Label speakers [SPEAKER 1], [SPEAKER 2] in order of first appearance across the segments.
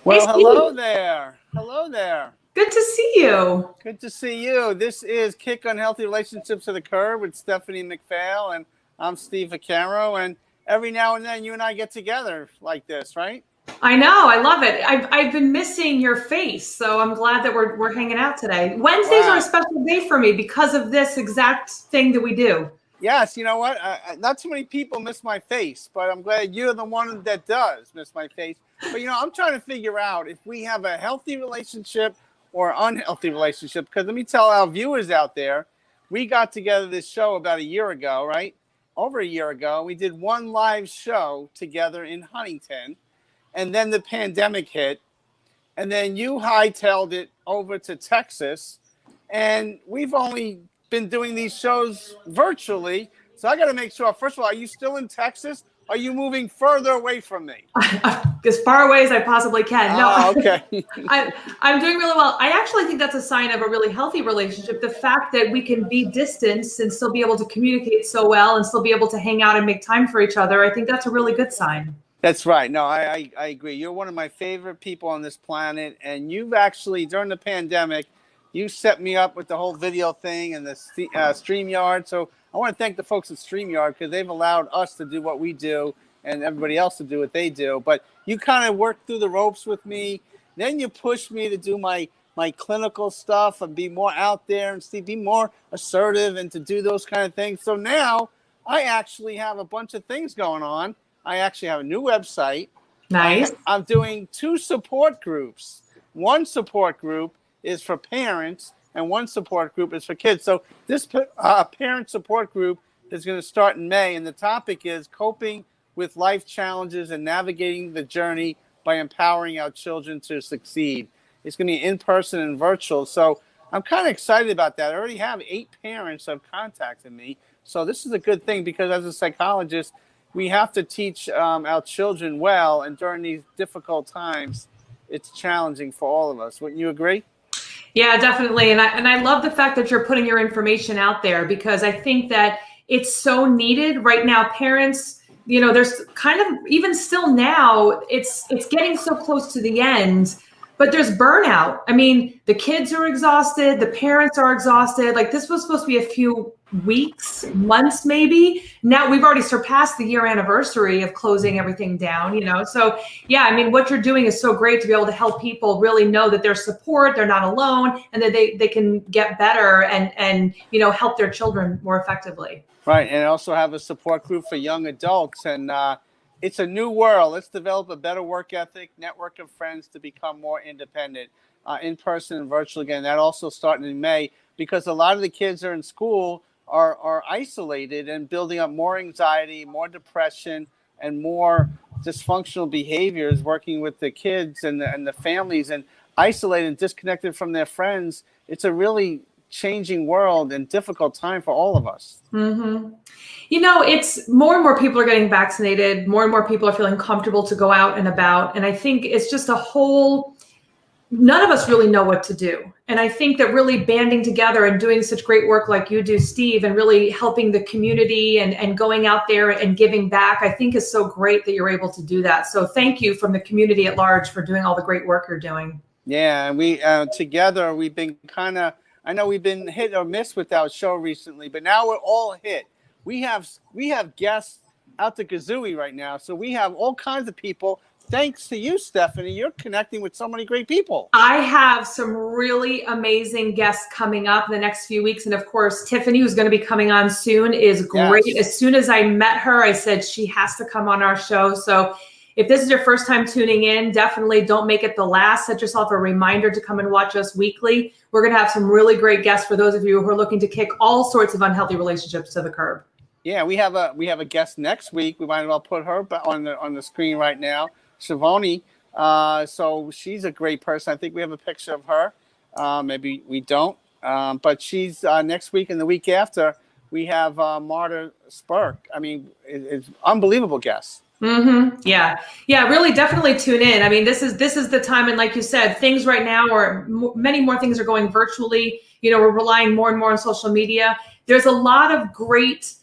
[SPEAKER 1] Hey,
[SPEAKER 2] Well, hello
[SPEAKER 1] Steve.
[SPEAKER 2] there. Hello there.
[SPEAKER 1] Good to see you.
[SPEAKER 2] Good to see you. This is Kick Unhealthy Relationships to the Curb with Stephanie McPhail, and I'm Steve Vaccaro. And every now and then you and I get together like this, right?
[SPEAKER 1] I know. I love it. I've been missing your face, so I'm glad that we're hanging out today. Wednesdays are a
[SPEAKER 2] Wow.
[SPEAKER 1] special day for me because of this exact thing that we do.
[SPEAKER 2] Yes, you know what? Not too many people miss my face, but I'm glad you're the one that does miss my face. But, I'm trying to figure out if we have a healthy relationship or unhealthy relationship. Because let me tell our viewers out there, we got together this show about a year ago, right? Over a year ago. We did one live show together in Huntington. And then the pandemic hit. And then you hightailed it over to Texas. And we've only been doing these shows virtually. So I got to make sure, first of all, are you still in Texas? Are you moving further away from me?
[SPEAKER 1] As far away as I possibly can. No,
[SPEAKER 2] Okay.
[SPEAKER 1] I'm doing really well. I actually think that's a sign of a really healthy relationship. The fact that we can be distanced and still be able to communicate so well and still be able to hang out and make time for each other. I think that's a really good sign.
[SPEAKER 2] That's right. No, I agree. You're one of my favorite people on this planet. And you've actually, during the pandemic, you set me up with the whole video thing and the StreamYard. So I want to thank the folks at StreamYard because they've allowed us to do what we do and everybody else to do what they do. But you kind of worked through the ropes with me. Then you pushed me to do my clinical stuff and be more out there and be more assertive and to do those kind of things. So now I actually have a bunch of things going on. I actually have a new website.
[SPEAKER 1] Nice.
[SPEAKER 2] I'm doing 2 support groups. One support group is for parents and one support group is for kids. So this parent support group is going to start in May. And the topic is coping with life challenges and navigating the journey by empowering our children to succeed. It's going to be in person and virtual. So I'm kind of excited about that. I already have 8 parents that have contacted me. So this is a good thing because as a psychologist, we have to teach our children well, and during these difficult times, it's challenging for all of us. Wouldn't you agree?
[SPEAKER 1] Yeah, definitely. And I love the fact that you're putting your information out there because I think that it's so needed right now. Parents, there's kind of even still now, it's getting so close to the end, but there's burnout. I mean, the kids are exhausted, the parents are exhausted. Like this was supposed to be a few weeks, months, maybe. Now we've already surpassed the year anniversary of closing everything down, So yeah, I mean, what you're doing is so great to be able to help people really know that there's support, they're not alone, and that they can get better and help their children more effectively.
[SPEAKER 2] Right. And I also have a support group for young adults. And it's a new world. Let's develop a better work ethic, network of friends to become more independent, in person and virtual again. That also starting in May because a lot of the kids are in school are isolated and building up more anxiety, more depression, and more dysfunctional behaviors working with the kids and the families and isolated and disconnected from their friends. It's a really changing world and difficult time for all of us.
[SPEAKER 1] Mm-hmm. It's more and more people are getting vaccinated. More and more people are feeling comfortable to go out and about. And I think it's just none of us really know what to do. And I think that really banding together and doing such great work like you do, Steve, and really helping the community and going out there and giving back, I think is so great that you're able to do that. So thank you from the community at large for doing all the great work you're doing.
[SPEAKER 2] Yeah, and we together, we've been I know we've been hit or miss with our show recently, but now we're all hit. We have guests out the gazooey right now. So we have all kinds of people. Thanks to you, Stephanie, you're connecting with so many great people.
[SPEAKER 1] I have some really amazing guests coming up in the next few weeks. And of course, Tiffany, who's going to be coming on soon, is great. Yes. As soon as I met her, I said she has to come on our show. So if this is your first time tuning in, definitely don't make it the last. Set yourself a reminder to come and watch us weekly. We're going to have some really great guests for those of you who are looking to kick all sorts of unhealthy relationships to the curb.
[SPEAKER 2] Yeah, we have a guest next week. We might as well put her on the screen right now. Shavoni. So she's a great person. I think we have a picture of her. Maybe we don't. But she's next week and the week after, we have Marta Spurk. I mean, it's unbelievable guest.
[SPEAKER 1] Mm-hmm. Yeah. Really, definitely tune in. I mean, this is the time, and like you said, things right now are many more things are going virtually. We're relying more and more on social media. There's a lot of great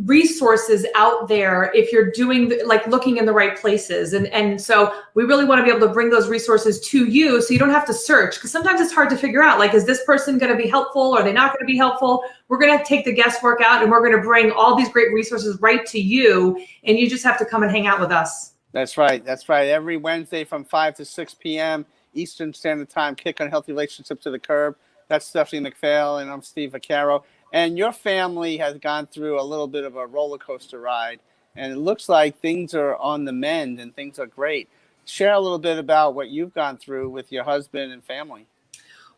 [SPEAKER 1] resources out there if you're doing like looking in the right places. And so we really want to be able to bring those resources to you so you don't have to search, because sometimes it's hard to figure out, like, is this person going to be helpful? Are they not going to be helpful? We're going to take the guesswork out, and we're going to bring all these great resources right to you, and you just have to come and hang out with us.
[SPEAKER 2] That's right. That's right. Every Wednesday from 5 to 6 p.m. Eastern Standard Time, kick on healthy relationships to the curb. That's Stephanie McPhail, and I'm Steve Vaccaro. And your family has gone through a little bit of a roller coaster ride, and it looks like things are on the mend and things are great. Share a little bit about what you've gone through with your husband and family.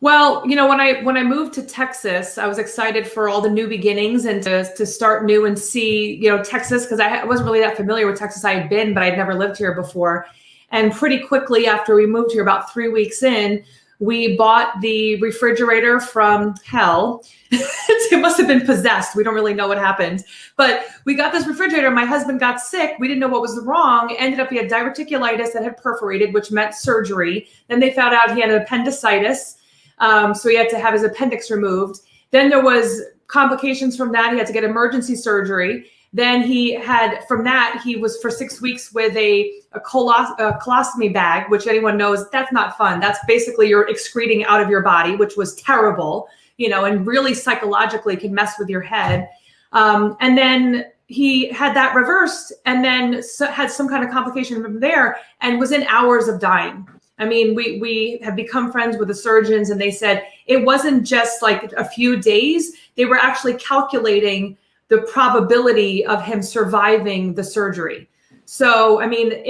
[SPEAKER 1] Well, you know, when I moved to Texas, I was excited for all the new beginnings and to start new and see, you know, Texas, because I wasn't really that familiar with Texas. I had been, but I'd never lived here before. And pretty quickly after we moved here, about 3 weeks in, we bought the refrigerator from hell. It must have been possessed. We don't really know what happened. But we got this refrigerator. My husband got sick. We didn't know what was wrong. Ended up he had diverticulitis that had perforated, which meant surgery. Then they found out he had appendicitis. So he had to have his appendix removed. Then there was complications from that. He had to get emergency surgery. Then he was for 6 weeks with a colostomy bag, which anyone knows that's not fun. That's basically you're excreting out of your body, which was terrible, you know, and really psychologically can mess with your head. And then he had that reversed and then had some kind of complication from there and was in hours of dying. I mean, we have become friends with the surgeons, and they said it wasn't just like a few days. They were actually calculating the probability of him surviving the surgery. So, I mean,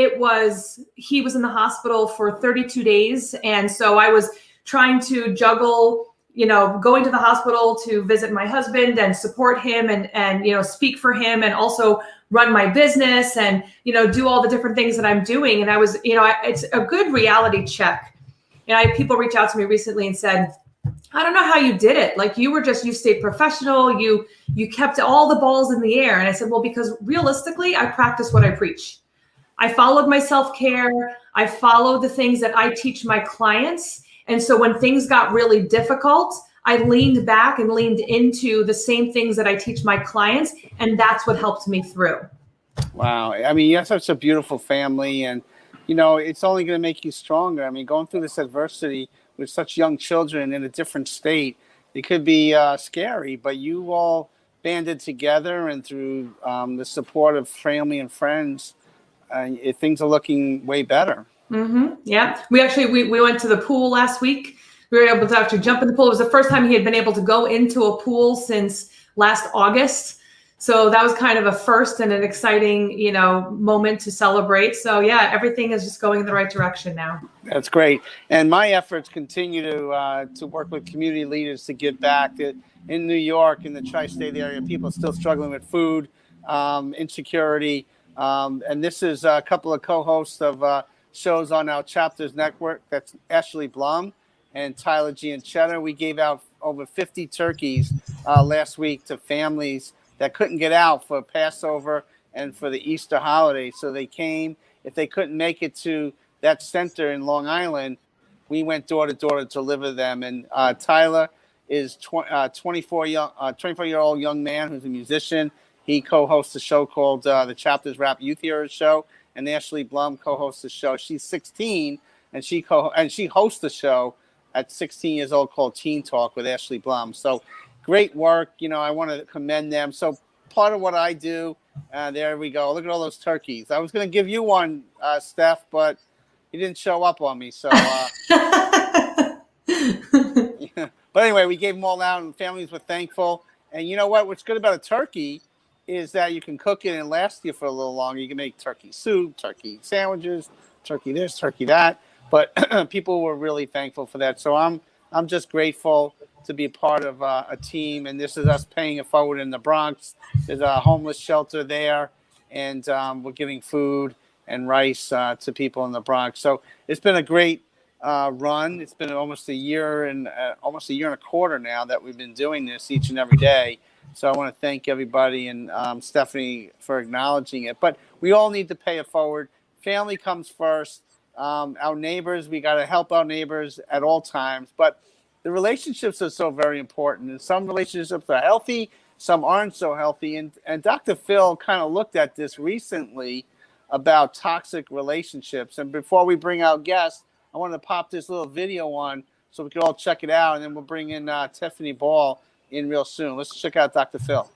[SPEAKER 1] he was in the hospital for 32 days. And so I was trying to juggle, you know, going to the hospital to visit my husband and support him and, you know, speak for him and also run my business and, you know, do all the different things that I'm doing. And I was, you know, it's a good reality check. And people reached out to me recently and said, I don't know how you did it. Like you stayed professional. You kept all the balls in the air. And I said, well, because realistically, I practice what I preach. I followed my self-care. I followed the things that I teach my clients. And so when things got really difficult, I leaned back and leaned into the same things that I teach my clients. And that's what helped me through.
[SPEAKER 2] Wow. I mean, you have such a beautiful family, and, you know, it's only going to make you stronger. I mean, going through this adversity with such young children in a different state, it could be scary, but you all banded together, and through the support of family and friends, things are looking way better.
[SPEAKER 1] Mm-hmm. Yeah. We went to the pool last week. We were able to actually jump in the pool. It was the first time he had been able to go into a pool since last August. So that was kind of a first and an exciting, you know, moment to celebrate. So yeah, everything is just going in the right direction now.
[SPEAKER 2] That's great. And my efforts continue to work with community leaders to give back. In New York, in the tri-state area, people are still struggling with food insecurity. And this is a couple of co-hosts of shows on our Chapters Network. That's Ashley Blum and Tyler Gianchetta. We gave out over 50 turkeys last week to families that couldn't get out for Passover and for the Easter holiday. So they came. If they couldn't make it to that center in Long Island, we went door to door to deliver them. And Tyler is 24-year-old young man who's a musician. He co-hosts a show called the Chapters Rap Youth Heroes Show. And Ashley Blum co-hosts the show. She's 16, and she hosts the show at 16 years old called Teen Talk with Ashley Blum. So great work. You know, I want to commend them. So part of what I do, there we go. Look at all those turkeys. I was going to give you one, Steph, but you didn't show up on me. So, yeah. But anyway, we gave them all out, and families were thankful. And you know what? What's good about a turkey is that you can cook it and last you for a little longer. You can make turkey soup, turkey sandwiches, turkey this, turkey that. But people were really thankful for that. So I'm just grateful to be a part of a team. And this is us paying it forward in the Bronx. There's a homeless shelter there, and we're giving food and rice to people in the Bronx. So it's been a great run. It's been almost a year and a quarter now that we've been doing this each and every day. So I want to thank everybody and Stephanie for acknowledging it. But we all need to pay it forward. Family comes first. Our neighbors, we got to help our neighbors at all times. But the relationships are so very important. And some relationships are healthy. some aren't so healthy. And Dr. Phil kind of looked at this recently about toxic relationships. And before we bring out guests, I wanted to pop this little video on so we can all check it out, and then we'll bring in Tiffany Ball in real soon. Let's check out Dr. Phil.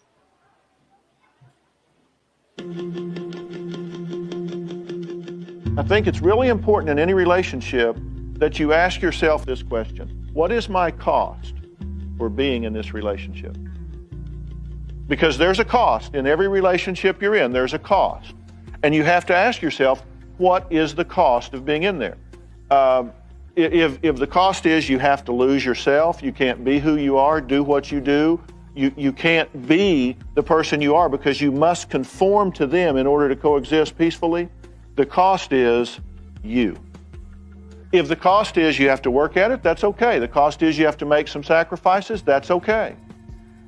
[SPEAKER 3] I think it's really important in any relationship that you ask yourself this question: what is my cost for being in this relationship? Because there's a cost. In every relationship you're in, there's a cost. And you have to ask yourself, what is the cost of being in there? If the cost is you have to lose yourself, you can't be who you are, do what you do, you can't be the person you are because you must conform to them in order to coexist peacefully, the cost is you. If the cost is you have to work at it, that's okay. The cost is you have to make some sacrifices, that's okay.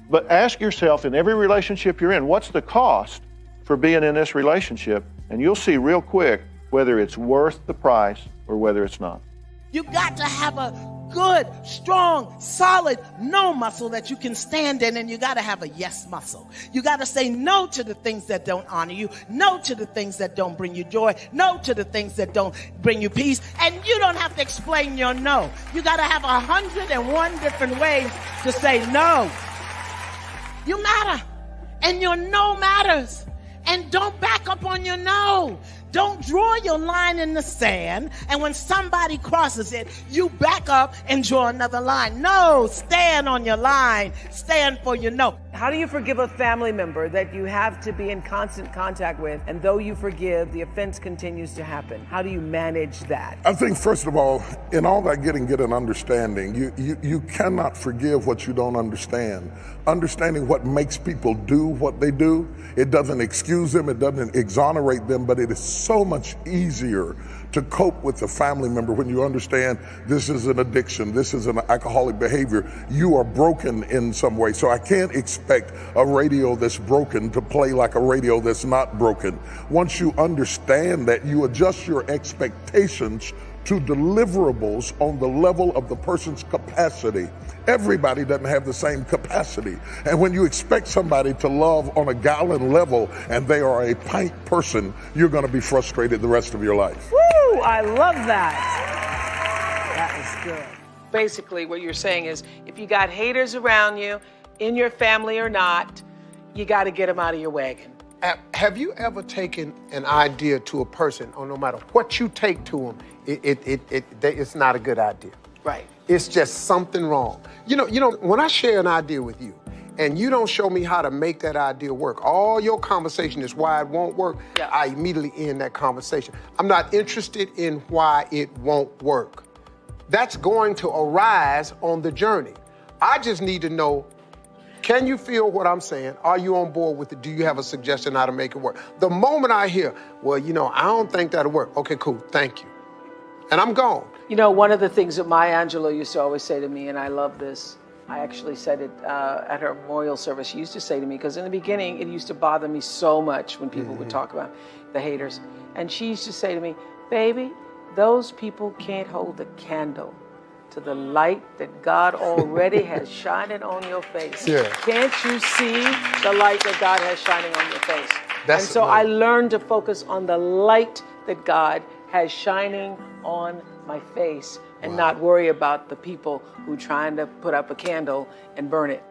[SPEAKER 3] But ask yourself in every relationship you're in, what's the cost for being in this relationship? And you'll see real quick whether it's worth the price or whether it's not.
[SPEAKER 4] You got to have a good, strong, solid no muscle that you can stand in, and you got to have a yes muscle. You got to say no to the things that don't honor you, no to the things that don't bring you joy, no to the things that don't bring you peace, and you don't have to explain your no. You got to have 101 different ways to say no. You matter, and your no matters, and don't back up on your no. Don't draw your line in the sand, and when somebody crosses it, you back up and draw another line. No, stand on your line. Stand for your no.
[SPEAKER 5] How do you forgive a family member that you have to be in constant contact with, and though you forgive, the offense continues to happen? How do you manage that?
[SPEAKER 6] I think, first of all, in all that get an understanding. You cannot forgive what you don't understand. Understanding what makes people do what they do, it doesn't excuse them, it doesn't exonerate them, but it is so much easier to cope with a family member when you understand this is an addiction, this is an alcoholic behavior, you are broken in some way. So I can't expect a radio that's broken to play like a radio that's not broken. Once you understand that, you adjust your expectations to deliverables on the level of the person's capacity. Everybody doesn't have the same capacity. And when you expect somebody to love on a gallon level and they are a pint person, you're going to be frustrated the rest of your life.
[SPEAKER 5] Woo! I love that. That is good. Basically, what you're saying is if you got haters around you, in your family or not, you got to get them out of your wagon.
[SPEAKER 7] Have you ever taken an idea to a person, or no matter what you take to them, it's not a good idea?
[SPEAKER 5] Right.
[SPEAKER 7] It's just something wrong. You know, when I share an idea with you and you don't show me how to make that idea work, all your conversation is why it won't work, yeah. I immediately end that conversation. I'm not interested in why it won't work. That's going to arise on the journey. I just need to know, can you feel what I'm saying? Are you on board with it? Do you have a suggestion how to make it work? The moment I hear, well, I don't think that'll work. Okay, cool, thank you. And I'm gone.
[SPEAKER 5] You know, one of the things that Maya Angelou used to always say to me, and I love this, I actually said it at her memorial service. She used to say to me, because in the beginning, it used to bother me so much when people would talk about the haters. And she used to say to me, baby, those people can't hold a candle to the light that God already has shining on your face.
[SPEAKER 7] Yeah.
[SPEAKER 5] Can't you see the light that God has shining on your face? And so I learned to focus on the light that God has shining on my face and not worry about the people who are trying to put up a candle and burn it.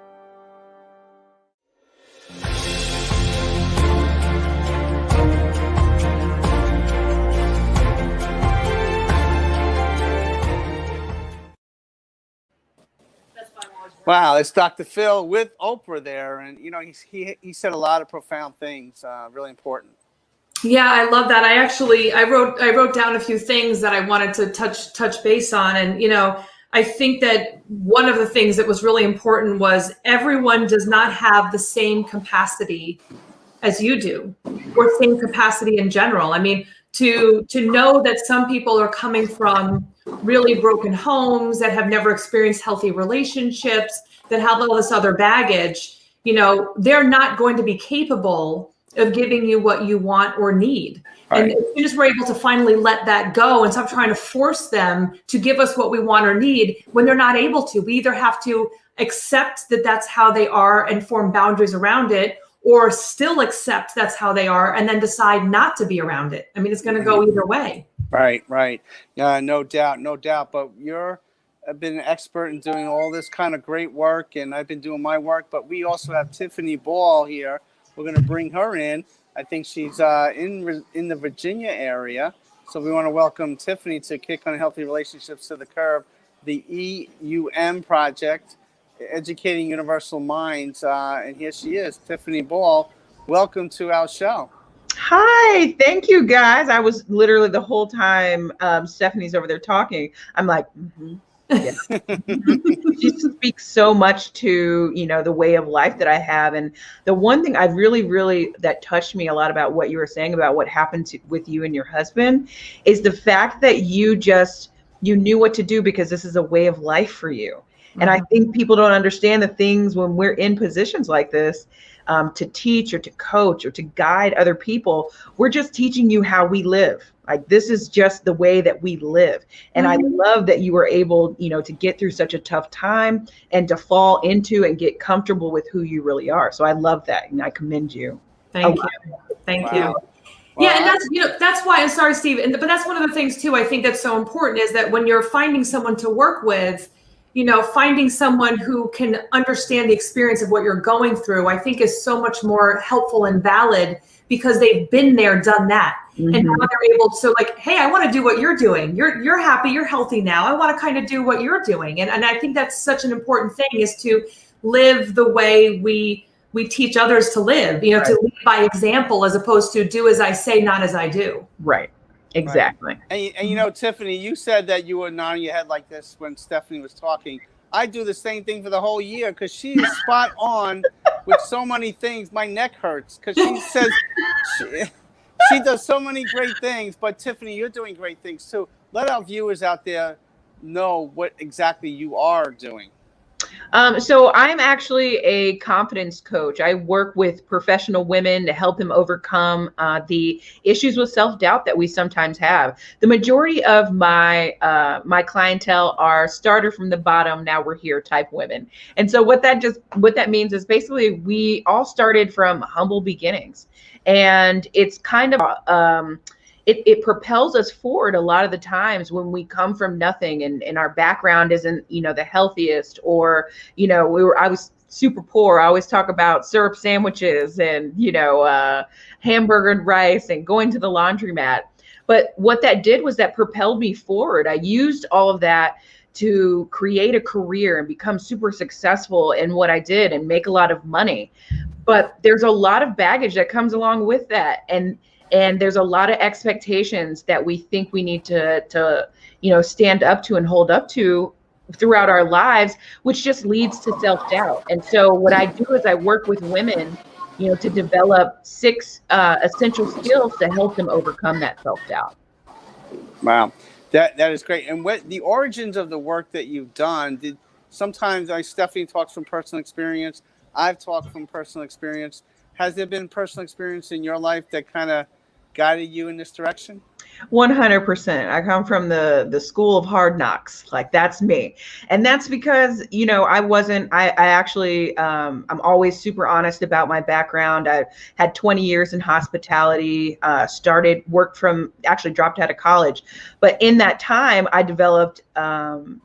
[SPEAKER 2] Wow, it's Dr. Phil with Oprah there, and he said a lot of profound things, really important.
[SPEAKER 1] Yeah, I love that. I wrote down a few things that I wanted to touch base on, and I think that one of the things that was really important was everyone does not have the same capacity as you do, or same capacity in general. I mean, to know that some people are coming from really broken homes, that have never experienced healthy relationships, that have all this other baggage, they're not going to be capable of giving you what you want or need. Right. And as soon as we're able to finally let that go and stop trying to force them to give us what we want or need when they're not able to, we either have to accept that that's how they are and form boundaries around it, or still accept that's how they are and then decide not to be around it. I mean, it's going to go either way.
[SPEAKER 2] Right. Yeah, no doubt. But I've been an expert in doing all this kind of great work, and I've been doing my work. But we also have Tiffany Ball here. We're going to bring her in. I think she's in the Virginia area. So we want to welcome Tiffany to Kick on Healthy Relationships to the Curb, the EUM project, Educating Universal Minds. And here she is, Tiffany Ball. Welcome to our show.
[SPEAKER 8] Hi, thank you guys. I was literally the whole time Stephanie's over there talking, I'm like, yeah. She speaks so much to, the way of life that I have. And the one thing I really that touched me a lot about what you were saying about what happened with you and your husband is the fact that you knew what to do because this is a way of life for you. And I think people don't understand the things when we're in positions like this, to teach or to coach or to guide other people. We're just teaching you how we live. Like, this is just the way that we live. And I love that you were able, to get through such a tough time and to fall into and get comfortable with who you really are. So I love that. And I commend you.
[SPEAKER 1] Thank you.
[SPEAKER 2] Wow.
[SPEAKER 1] Yeah, and that's why, I'm sorry, Steve, but that's one of the things too, I think that's so important, is that when you're finding someone to work with, finding someone who can understand the experience of what you're going through, I think is so much more helpful and valid because they've been there, done that. And now they're able to, like, hey, I want to do what you're doing. You're happy, you're healthy now. I want to kind of do what you're doing. And I think that's such an important thing, is to live the way we teach others to live, to lead by example, as opposed to do as I say, not as I do.
[SPEAKER 8] Right. Exactly.
[SPEAKER 2] Right. And Tiffany, you said that you were nodding your head like this when Stephanie was talking. I do the same thing for the whole year because she is spot on with so many things. My neck hurts because she says she does so many great things. But Tiffany, you're doing great things too. Let our viewers out there know what exactly you are doing.
[SPEAKER 8] So I'm actually a confidence coach. I work with professional women to help them overcome the issues with self-doubt that we sometimes have. The majority of my my clientele are starter from the bottom, now we're here type women. And so what that means is basically we all started from humble beginnings. And it's kind of it propels us forward a lot of the times when we come from nothing and our background isn't, the healthiest, or, I was super poor. I always talk about syrup sandwiches and, hamburger and rice and going to the laundromat. But what that did was that propelled me forward. I used all of that to create a career and become super successful in what I did and make a lot of money. But there's a lot of baggage that comes along with that. And there's a lot of expectations that we think we need to stand up to and hold up to throughout our lives, which just leads to self-doubt. And so what I do is I work with women, to develop 6 essential skills to help them overcome that self-doubt.
[SPEAKER 2] Wow. That is great. And what the origins of the work that you've done, sometimes Stephanie talks from personal experience. I've talked from personal experience. Has there been personal experience in your life that kind of guided you in this direction?
[SPEAKER 8] 100%. I come from the school of hard knocks. Like, that's me. And that's because, I actually, I'm always super honest about my background. I had 20 years in hospitality, dropped out of college. But in that time, I developed an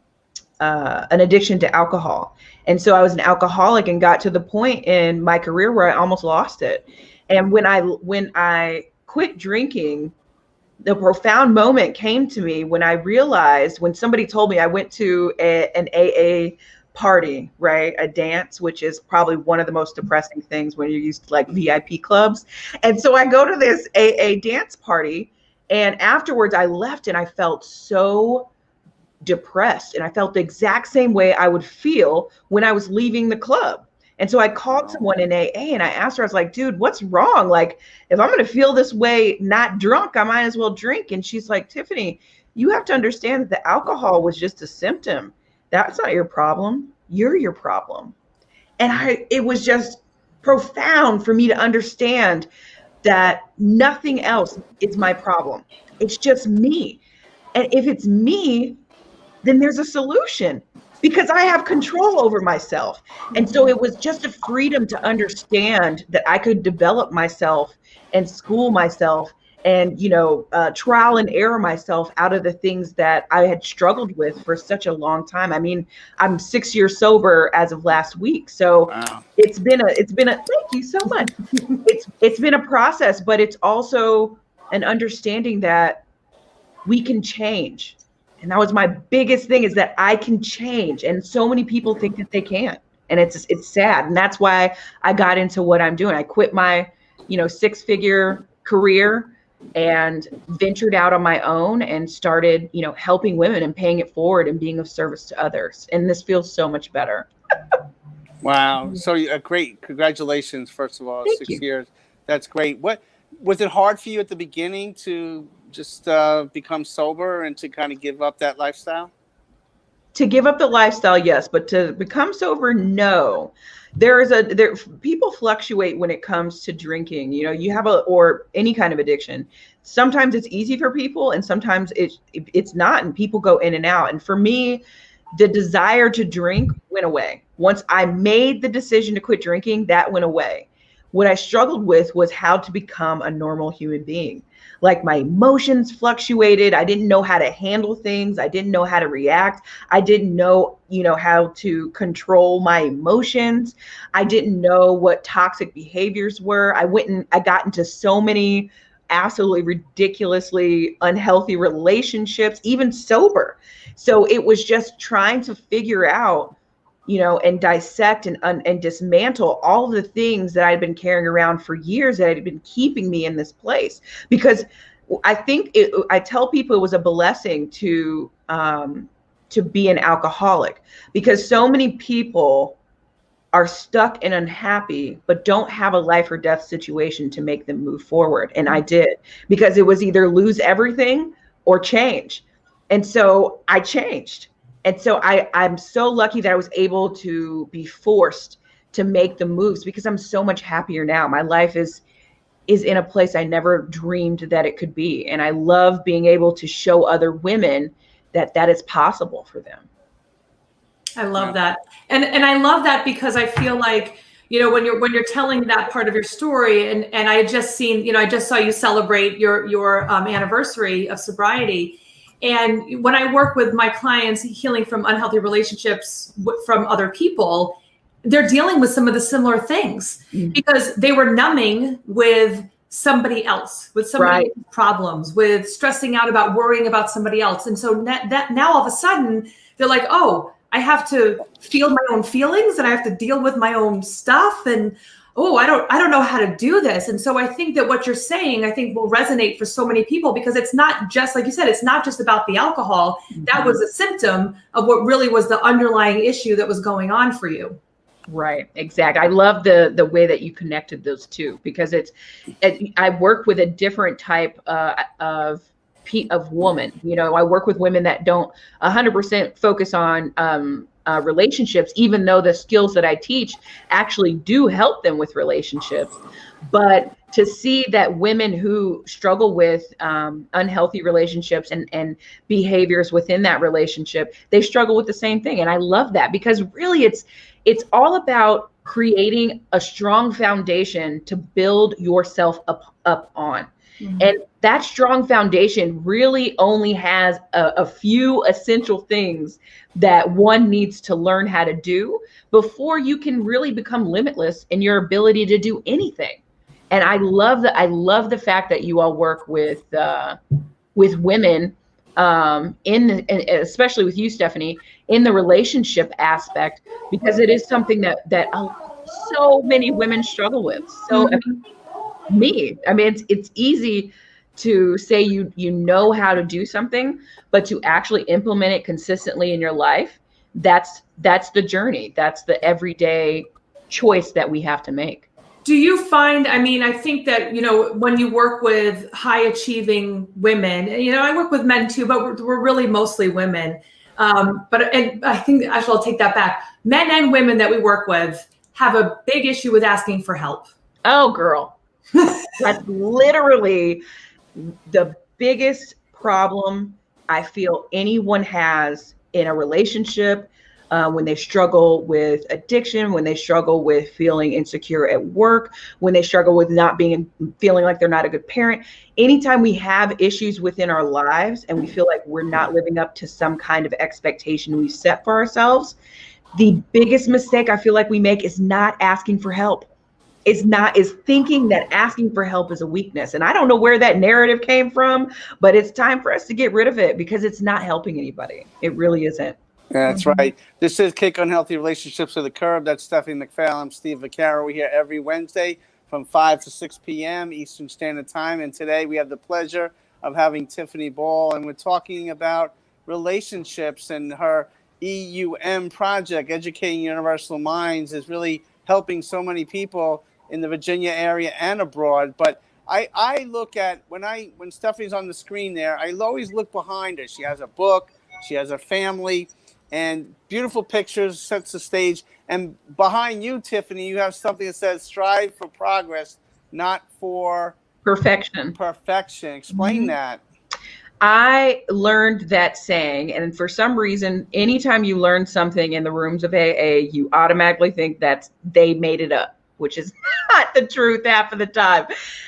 [SPEAKER 8] addiction to alcohol. And so I was an alcoholic and got to the point in my career where I almost lost it. And when I quit drinking, the profound moment came to me when I realized, when somebody told me, I went to an AA party, right? A dance, which is probably one of the most depressing things when you're used to like VIP clubs. And so I go to this AA dance party, and afterwards I left and I felt so depressed, and I felt the exact same way I would feel when I was leaving the club. And so I called someone in AA and I asked her, I was like, dude, what's wrong? Like, if I'm going to feel this way, not drunk, I might as well drink. And she's like, Tiffany, you have to understand that the alcohol was just a symptom. That's not your problem. You're your problem. And it was just profound for me to understand that nothing else is my problem. It's just me. And if it's me, then there's a solution. because I have control over myself. And so it was just a freedom to understand that I could develop myself and school myself and, trial and error myself out of the things that I had struggled with for such a long time. I mean, I'm 6 years sober as of last week. So
[SPEAKER 2] Wow.
[SPEAKER 8] it's been a, thank you so much. It's been a process, but it's also an understanding that we can change. And that was my biggest thing, is that I can change. And so many people think that they can't. And it's sad. And that's why I got into what I'm doing. I quit my, 6-figure career and ventured out on my own and started, helping women and paying it forward and being of service to others. And this feels so much better.
[SPEAKER 2] Wow. So great. Congratulations, first of all,
[SPEAKER 8] Thank
[SPEAKER 2] 6
[SPEAKER 8] you.
[SPEAKER 2] years. That's great. What was it hard for you at the beginning to just become sober and to kind of give up that lifestyle?
[SPEAKER 8] To give up the lifestyle, yes, but to become sober, no. People fluctuate when it comes to drinking. You have or any kind of addiction. Sometimes it's easy for people, and sometimes it's not, and people go in and out. And for me, the desire to drink went away. Once I made the decision to quit drinking, that went away. What I struggled with was how to become a normal human being. Like, my emotions fluctuated. I didn't know how to handle things. I didn't know how to react. I didn't know, how to control my emotions. I didn't know what toxic behaviors were. I got into so many absolutely ridiculously unhealthy relationships, even sober. So it was just trying to figure out, and dissect and dismantle all of the things that I'd been carrying around for years that had been keeping me in this place. Because I think I tell people it was a blessing to be an alcoholic, because so many people are stuck and unhappy, but don't have a life or death situation to make them move forward. And I did, because it was either lose everything or change. And so I changed. And so I'm so lucky that I was able to be forced to make the moves, because I'm so much happier now. My life is in a place I never dreamed that it could be. And I love being able to show other women that is possible for them.
[SPEAKER 1] I love that. And I love that, because I feel like, when you're telling that part of your story, and I had just seen, I just saw you celebrate your anniversary of sobriety. And when I work with my clients healing from unhealthy relationships from other people, they're dealing with some of the similar things, because they were numbing with somebody else, with somebody's problems, with stressing out about worrying about somebody else. And so that now all of a sudden they're like, oh, I have to feel my own feelings, and I have to deal with my own stuff. And I don't know how to do this. And so I think that what you're saying, I think, will resonate for so many people, because it's not just, like you said, it's not just about the alcohol. That was a symptom of what really was the underlying issue that was going on for you.
[SPEAKER 8] Right. Exactly. I love the way that you connected those two, because I work with a different type of woman. I work with women that don't 100% focus on relationships, even though the skills that I teach actually do help them with relationships. But to see that women who struggle with unhealthy relationships and behaviors within that relationship, they struggle with the same thing. And I love that, because really it's all about creating a strong foundation to build yourself up on. Mm-hmm. And that strong foundation really only has a few essential things that one needs to learn how to do before you can really become limitless in your ability to do anything. And I love the fact that you all work with women, especially with you, Stephanie, in the relationship aspect, because it is something that so many women struggle with. So it's easy to say you know how to do something, but to actually implement it consistently in your life, that's the journey. That's the everyday choice that we have to make.
[SPEAKER 1] Do you find, I think that, when you work with high achieving women, I work with men too, but we're really mostly women. But I think, actually, I'll take that back. Men and women that we work with have a big issue with asking for help.
[SPEAKER 8] Oh, girl. That's literally the biggest problem I feel anyone has in a relationship, when they struggle with addiction, when they struggle with feeling insecure at work, when they struggle with feeling like they're not a good parent. Anytime we have issues within our lives and we feel like we're not living up to some kind of expectation we set for ourselves, the biggest mistake I feel like we make is not asking for help. Is thinking that asking for help is a weakness. And I don't know where that narrative came from, but it's time for us to get rid of it because it's not helping anybody. It really isn't.
[SPEAKER 2] Yeah, that's right. This is Kick on Healthy Relationships with the Curb. That's Stephanie McPhail. I'm Steve Vaccaro. We're here every Wednesday from 5 to 6 p.m. Eastern Standard Time. And today we have the pleasure of having Tiffany Ball, and we're talking about relationships, and her EUM project, Educating Universal Minds, is really helping so many people in the Virginia area and abroad. But I look at, when Stephanie's on the screen there, I always look behind her. She has a book, she has a family, and beautiful pictures, sets the stage. And behind you, Tiffany, you have something that says, strive for progress, not for
[SPEAKER 8] perfection.
[SPEAKER 2] Explain that.
[SPEAKER 8] I learned that saying, and for some reason, anytime you learn something in the rooms of AA, you automatically think that they made it up, which is not the truth half of the time.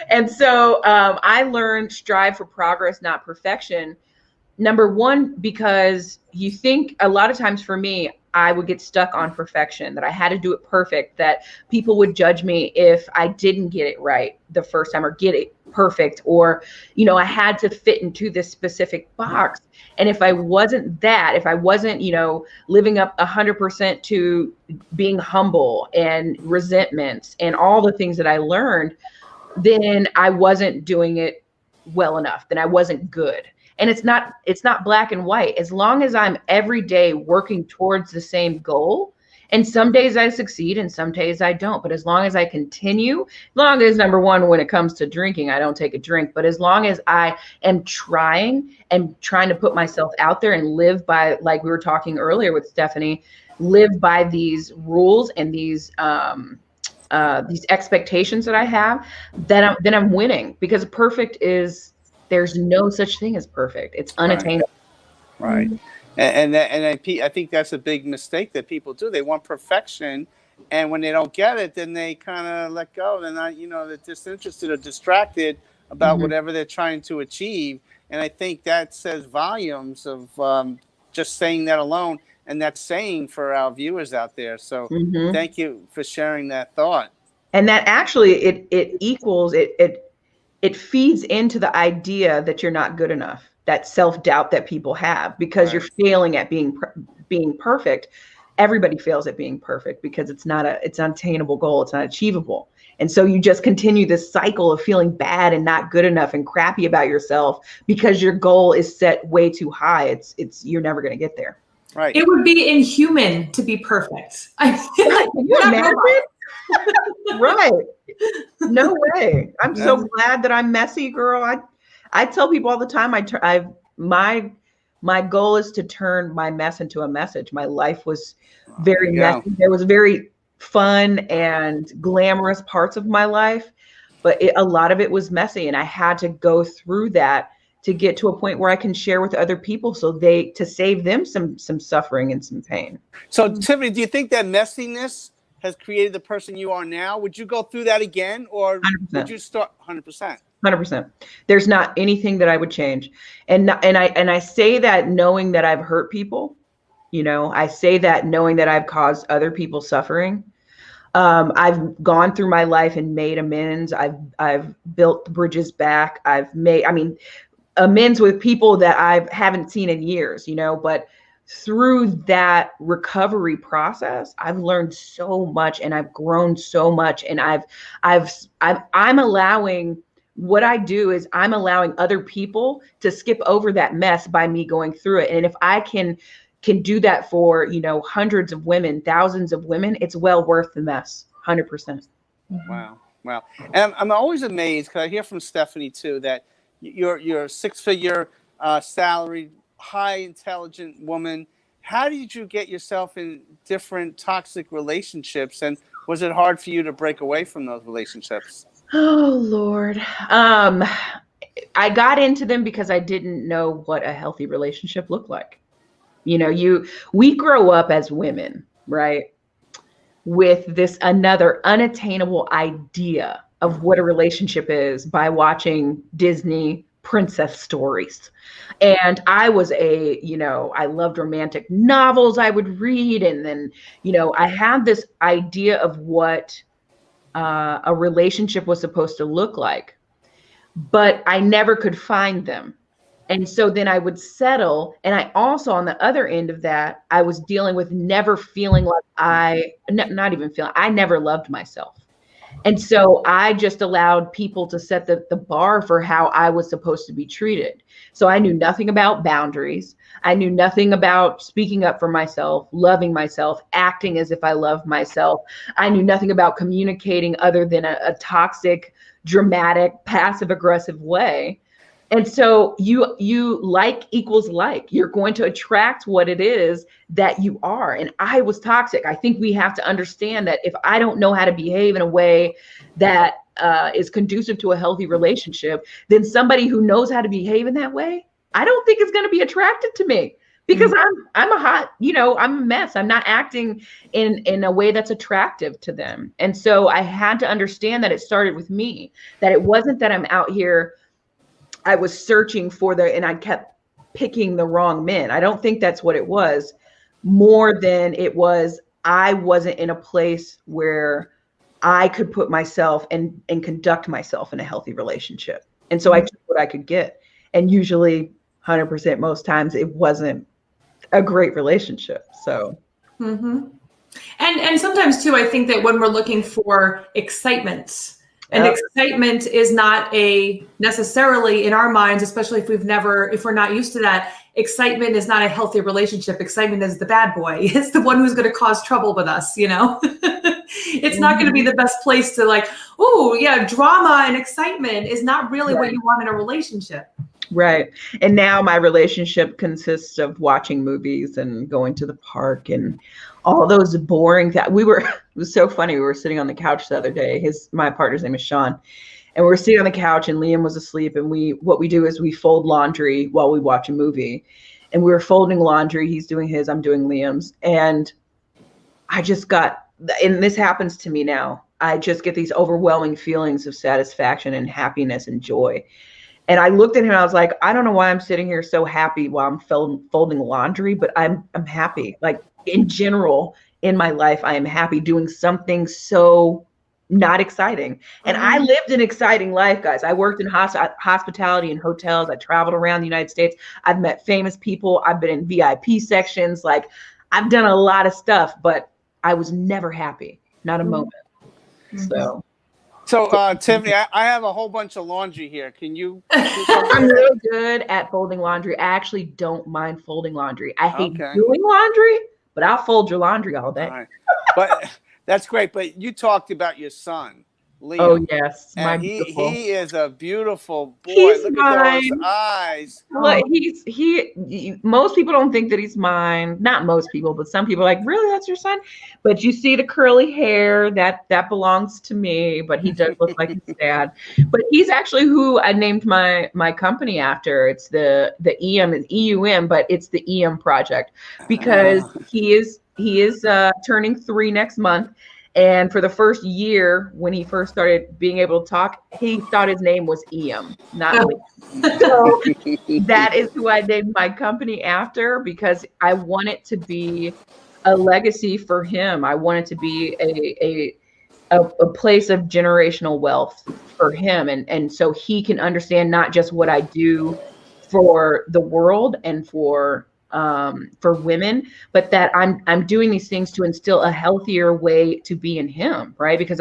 [SPEAKER 8] And so I learned strive for progress, not perfection. Number one, because you think a lot of times for me, I would get stuck on perfection, that I had to do it perfect, that people would judge me if I didn't get it right the first time or get it perfect, or, I had to fit into this specific box. And if I wasn't, living up 100% to being humble and resentments and all the things that I learned, then I wasn't doing it well enough, then I wasn't good. And it's not black and white. As long as I'm every day working towards the same goal, and some days I succeed and some days I don't, but as long as I continue, as long as, number one, when it comes to drinking, I don't take a drink, but as long as I am trying to put myself out there and live by, like we were talking earlier with Stephanie, live by these rules and these expectations that I have, then I'm winning, because there's no such thing as perfect. It's unattainable.
[SPEAKER 2] Right. And I think that's a big mistake that people do. They want perfection, and when they don't get it, then they kind of let go. They're not, they're disinterested or distracted about whatever they're trying to achieve. And I think that says volumes of just saying that alone, and that's saying for our viewers out there. So thank you for sharing that thought. And
[SPEAKER 8] that actually it feeds into the idea that you're not good enough, that self-doubt that people have, because you're failing at being perfect. Everybody fails at being perfect because it's an unattainable goal. It's not achievable. And so you just continue this cycle of feeling bad and not good enough and crappy about yourself because your goal is set way too high. You're never going to get there.
[SPEAKER 2] Right.
[SPEAKER 1] It would be inhuman to be perfect. I feel like
[SPEAKER 8] you imagine? Right. No way. I'm so glad that I'm messy, girl. I tell people all the time, my goal is to turn my mess into a message. My life was very messy. There was very fun and glamorous parts of my life, but a lot of it was messy, and I had to go through that to get to a point where I can share with other people, to save them some suffering and some pain.
[SPEAKER 2] So, Tiffany, do you think that messiness has created the person you are now? Would you go through that again, or 100%. Would you start 100%?
[SPEAKER 8] 100%. There's not anything that I would change. And I say that knowing that I've hurt people, I say that knowing that I've caused other people suffering. I've gone through my life and made amends. I've built bridges back. I've made, amends with people that I haven't seen in years, but through that recovery process, I've learned so much and I've grown so much. And I'm allowing, what I do is I'm allowing other people to skip over that mess by me going through it. And if I can do that for, hundreds of women, thousands of women, it's well worth the mess. 100%.
[SPEAKER 2] Wow. And I'm always amazed, because I hear from Stephanie too, that you're a 6-figure salaried, high intelligent woman. How did you get yourself in different toxic relationships, and was it hard for you to break away from those relationships?
[SPEAKER 8] Oh Lord. I got into them because I didn't know what a healthy relationship looked like. We grow up as women, right, with this another unattainable idea of what a relationship is by watching Disney princess stories. And I was I loved romantic novels I would read. And then, I had this idea of what a relationship was supposed to look like, but I never could find them. And so then I would settle. And I also, on the other end of that, I was dealing with never feeling like I never loved myself. And so I just allowed people to set the bar for how I was supposed to be treated. So I knew nothing about boundaries. I knew nothing about speaking up for myself, loving myself, acting as if I loved myself. I knew nothing about communicating other than a toxic, dramatic, passive aggressive way. And so you like equals like. You're going to attract what it is that you are. And I was toxic. I think we have to understand that if I don't know how to behave in a way that is conducive to a healthy relationship, then somebody who knows how to behave in that way, I don't think is going to be attracted to me, because I'm a hot, I'm a mess. I'm not acting in a way that's attractive to them. And so I had to understand that it started with me, that it wasn't that I'm out here, I was searching and I kept picking the wrong men. I don't think that's what it was, more than it was I wasn't in a place where I could put myself and conduct myself in a healthy relationship. And so I took what I could get. And usually 100% most times it wasn't a great relationship. So.
[SPEAKER 1] Mm-hmm. And sometimes too, I think that when we're looking for excitement, and excitement is not necessarily in our minds, especially if we're not used to that. Excitement is not a healthy relationship. Excitement is the bad boy. It's the one who's going to cause trouble with us, It's not going to be the best place to drama and excitement is not really what you want in a relationship.
[SPEAKER 8] Right. And now my relationship consists of watching movies and going to the park and all those boring things. It was so funny. We were sitting on the couch the other day. My partner's name is Sean. And we were sitting on the couch and Liam was asleep. And what we do is we fold laundry while we watch a movie. And we were folding laundry. He's doing his, I'm doing Liam's. And and this happens to me now, I just get these overwhelming feelings of satisfaction and happiness and joy. And I looked at him and I was like, I don't know why I'm sitting here so happy while I'm folding laundry, but I'm happy. Like in general, in my life, I am happy doing something so not exciting. And I lived an exciting life, guys. I worked in hospitality and hotels. I traveled around the United States. I've met famous people. I've been in VIP sections. Like I've done a lot of stuff, but I was never happy. Not a moment.
[SPEAKER 2] So, Tiffany, I have a whole bunch of laundry here. Can you?
[SPEAKER 8] I'm really good at folding laundry. I actually don't mind folding laundry. I hate doing laundry, but I'll fold your laundry all day.
[SPEAKER 2] All right. But that's great. But you talked about your son, Liam.
[SPEAKER 8] Oh yes,
[SPEAKER 2] and he is a beautiful boy.
[SPEAKER 8] He's
[SPEAKER 2] Look
[SPEAKER 8] mine.
[SPEAKER 2] at those eyes.
[SPEAKER 8] Look, most people don't think that he's mine. Not most people, but some people are like, really, that's your son? But you see the curly hair, that belongs to me, but he does look like his dad. But he's actually who I named my company after. It's the EM, it's EUM, but it's the EM project, because he is turning 3 next month. And for the first year, when he first started being able to talk, he thought his name was EM, not Liam. So that is who I named my company after, because I want it to be a legacy for him. I want it to be a place of generational wealth for him. And so he can understand not just what I do for the world and for women, but that I'm doing these things to instill a healthier way to be in him, right? Because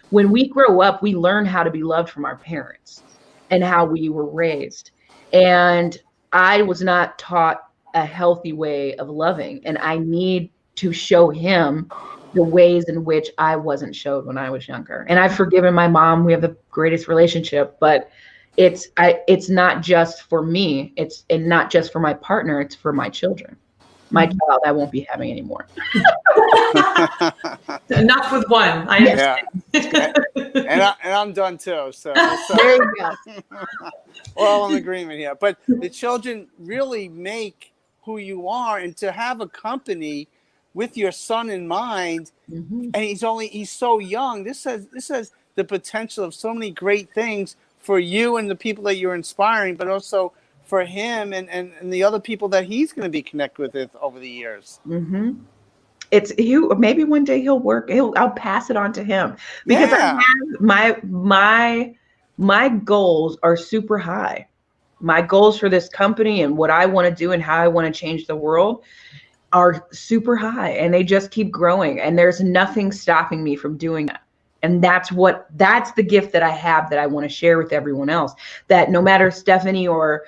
[SPEAKER 8] when we grow up, we learn how to be loved from our parents and how we were raised. And I was not taught a healthy way of loving, and I need to show him the ways in which I wasn't showed when I was younger. And I've forgiven my mom. We have the greatest relationship, but it's not just for me. And not just for my partner. It's for my children. My child, I won't be having anymore.
[SPEAKER 1] Enough with one. I understand.
[SPEAKER 2] Yeah. and I'm done too. So
[SPEAKER 8] there you go.
[SPEAKER 2] We're all in agreement here. But the children really make who you are, and to have a company with your son in mind. And he's so young. This has the potential of so many great things for you and the people that you're inspiring, but also for him and the other people that he's going to be connected with over the years.
[SPEAKER 8] It's maybe one day he'll work. I'll pass it on to him, because I have my goals are super high. My goals for this company and what I want to do and how I want to change the world are super high, and they just keep growing, and there's nothing stopping me from doing that. And that's the gift that I have that I want to share with everyone else, that no matter, Stephanie or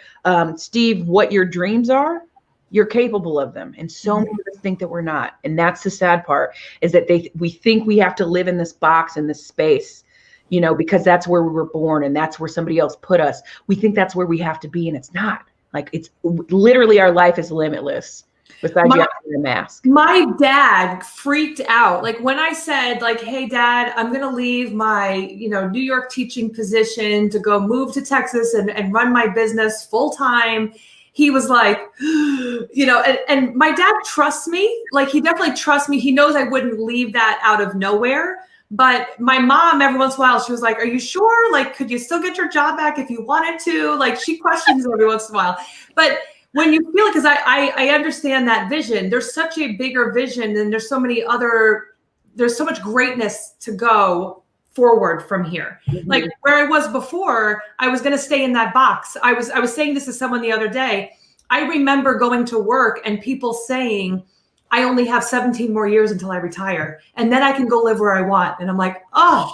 [SPEAKER 8] Steve, what your dreams are, you're capable of them. And so many of us think that we're not. And that's the sad part, is that we think we have to live in this box, in this space, you know, because that's where we were born and that's where somebody else put us. We think that's where we have to be, and it's not. Like, it's literally, our life is limitless. Besides, you have to wear a mask.
[SPEAKER 1] My dad freaked out. Like, when I said, like, hey, Dad, I'm going to leave my, New York teaching position to go move to Texas and run my business full time. He was like, and my dad trusts me. Like, he definitely trusts me. He knows I wouldn't leave that out of nowhere. But my mom, every once in a while, she was like, are you sure? Like, could you still get your job back if you wanted to? Like, she questions every once in a while. But when you feel it, because I understand that vision, there's such a bigger vision, and there's so much greatness to go forward from here. Like, where I was before, I was going to stay in that box. I was saying this to someone the other day. I remember going to work and people saying, I only have 17 more years until I retire, and then I can go live where I want. And I'm like, oh,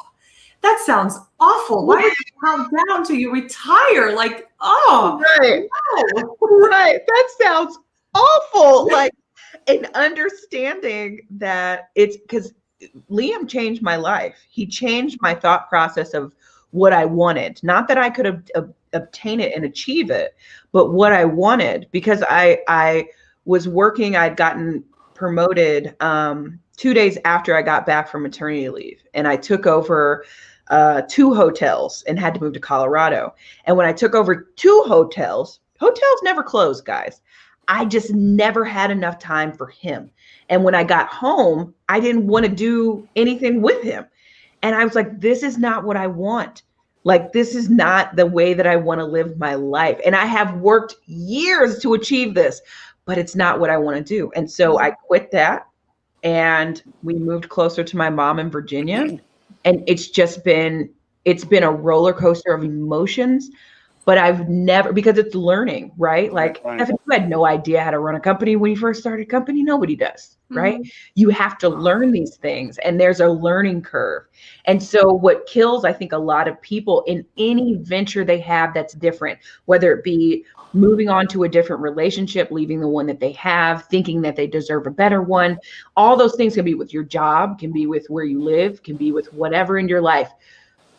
[SPEAKER 1] that sounds awful. Why would you count down till you retire? Like, oh,
[SPEAKER 8] right.
[SPEAKER 1] No.
[SPEAKER 8] Right. That sounds awful. Like, and understanding that it's because Liam changed my life. He changed my thought process of what I wanted. Not that I could obtain it and achieve it, but what I wanted, because I was working. I'd gotten promoted 2 days after I got back from maternity leave, and I took over 2 hotels and had to move to Colorado. And when I took over 2 hotels never closed, guys. I just never had enough time for him. And when I got home, I didn't want to do anything with him. And I was like, this is not what I want. Like, this is not the way that I want to live my life. And I have worked years to achieve this, but it's not what I want to do. And so I quit that, and we moved closer to my mom in Virginia. And it's been a roller coaster of emotions, but I've never, because it's learning, right? Like, if you had no idea how to run a company when you first started a company, nobody does, right? You have to learn these things, and there's a learning curve. And so what kills, I think, a lot of people in any venture they have that's different, whether it be moving on to a different relationship, leaving the one that they have, thinking that they deserve a better one. All those things can be with your job, can be with where you live, can be with whatever in your life.